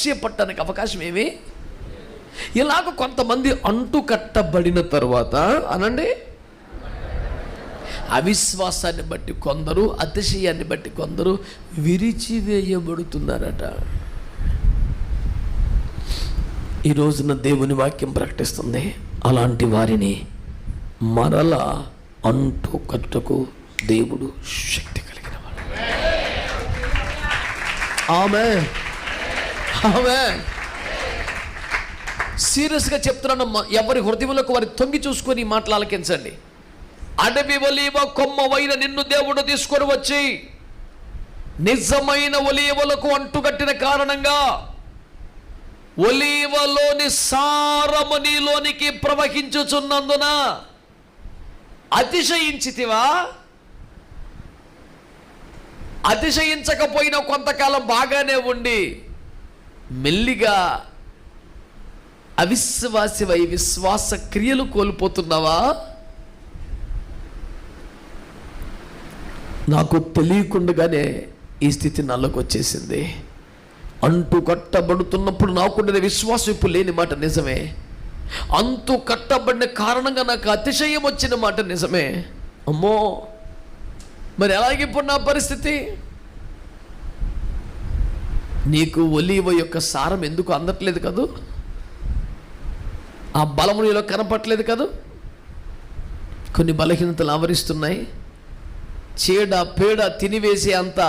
చేపట్టడానికి అవకాశం ఏమి. ఇలాగ కొంతమంది అంటు కట్టబడిన తర్వాత అనండి, అవిశ్వాసాన్ని బట్టి కొందరు, అతిశయాన్ని బట్టి కొందరు విరిచివేయబడుతున్నారట. ఈ రోజున దేవుని వాక్యం ప్రకటిస్తుంది, అలాంటి వారిని మరలా అంటు కట్టుటకు దేవుడు శక్తి కలిగిన వాడు. ఆమేన్, ఆమేన్. సీరియస్గా చెప్తున్నాను, ఎవరి హృదయంలోకి వారి తొంగి చూసుకొని మాటలు ఆలకించండి. అడవి ఒలీవ కొమ్మవైన నిన్ను దేవుడు తీసుకొని వచ్చి నిజమైన ఒలీవలకు అంటుకట్టిన కారణంగా ఒలీవలోని సారము నీలోనికి ప్రవహించుచున్నందున అతిశయించితివా? అతిశయించకపోయినా కొంతకాలం బాగానే ఉండి మెల్లిగా అవిశ్వాసివై విశ్వాస క్రియలు కోల్పోతున్నావా? నాకు తెలియకుండానే ఈ స్థితి నాలోకి వచ్చేసింది. అంటు కట్టబడుతున్నప్పుడు నాకుండే విశ్వాసం ఇప్పుడు లేని మాట నిజమే. అంటు కట్టబడిన కారణంగా నాకు అతిశయం వచ్చిన మాట నిజమే. అమ్మో, మరి ఎలాగిప్పుడు నా పరిస్థితి? నీకు ఒలీవ యొక్క సారం ఎందుకు అందట్లేదు కదూ? ఆ బలము నీలో కనపట్లేదు కదూ? కొన్ని బలహీనతలు ఆవరిస్తున్నాయి. చీడ పేడ తినివేసే అంత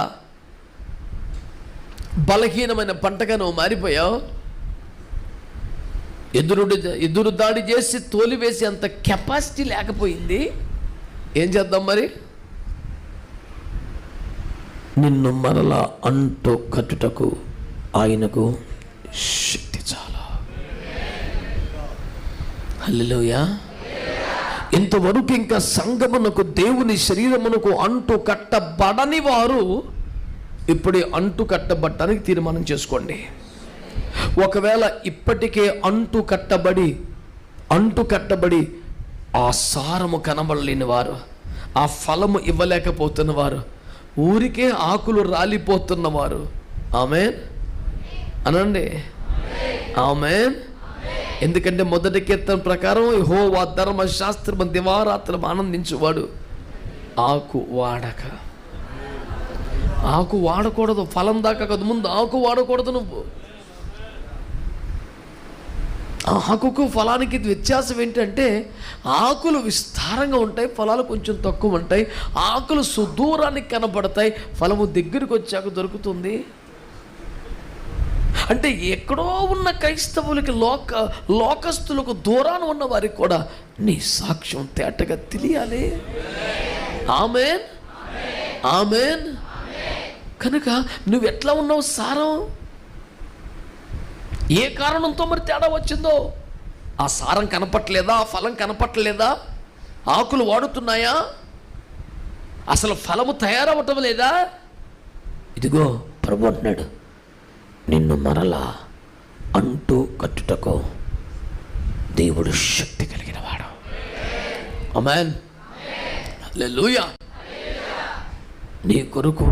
బలహీనమైన పంటగా నువ్వు మారిపోయావు. ఎదురు దాడి చేసి తోలివేసే అంత కెపాసిటీ లేకపోయింది. ఏం చేద్దాం మరి? నిన్ను మరలా అంటు కట్టుటకు ఆయనకు శక్తి చాలా. హల్లెలూయా. ఇంతవరకు ఇంకా సంఘమునకు, దేవుని శరీరమునకు అంటు కట్టబడని వారు ఇప్పుడే అంటు కట్టబడటానికి తీర్మానం చేసుకోండి. ఒకవేళ ఇప్పటికే అంటు కట్టబడి ఆ సారము కనబడలేని వారు, ఆ ఫలము ఇవ్వలేకపోతున్న వారు, ఊరికే ఆకులు రాలిపోతున్నవారు, ఆమేన్ అనండి, ఆమేన్. ఎందుకంటే మొదటి కీర్తన ప్రకారం యెహోవా ధర్మశాస్త్రము దివారాత్రం ఆనందించువాడు. ఆకు వాడకూడదు, ఫలం దాకా కదా, ముందు ఆకు వాడకూడదు. నువ్వు ఆకుకు ఫలానికి వ్యత్యాసం ఏంటంటే, ఆకులు విస్తారంగా ఉంటాయి, ఫలాలు కొంచెం తక్కువ ఉంటాయి. ఆకులు సుదూరానికి కనబడతాయి, ఫలము దగ్గరికి వచ్చాక దొరుకుతుంది. అంటే ఎక్కడో ఉన్న క్రైస్తవులకి, లోకస్తులకు దూరాన ఉన్న వారికి కూడా నీ సాక్ష్యం తేటగా తెలియాలి. ఆమేన్, ఆమేన్. కనుక నువ్వు ఎట్లా ఉన్నావు? సారం ఏ కారణంతో మరి తేడా వచ్చిందో? ఆ సారం కనపట్లేదా? ఆ ఫలం కనపట్లేదా? ఆకులు వాడుతున్నాయా? అసలు ఫలము తయారవటం లేదా? ఇదిగో ప్రభు అంటున్నాడు, నిన్ను మరలా అంటు కట్టుటకు దేవుడు శక్తి కలిగిన వాడు. ఆమేన్, హల్లెలూయా. నీ కొరకు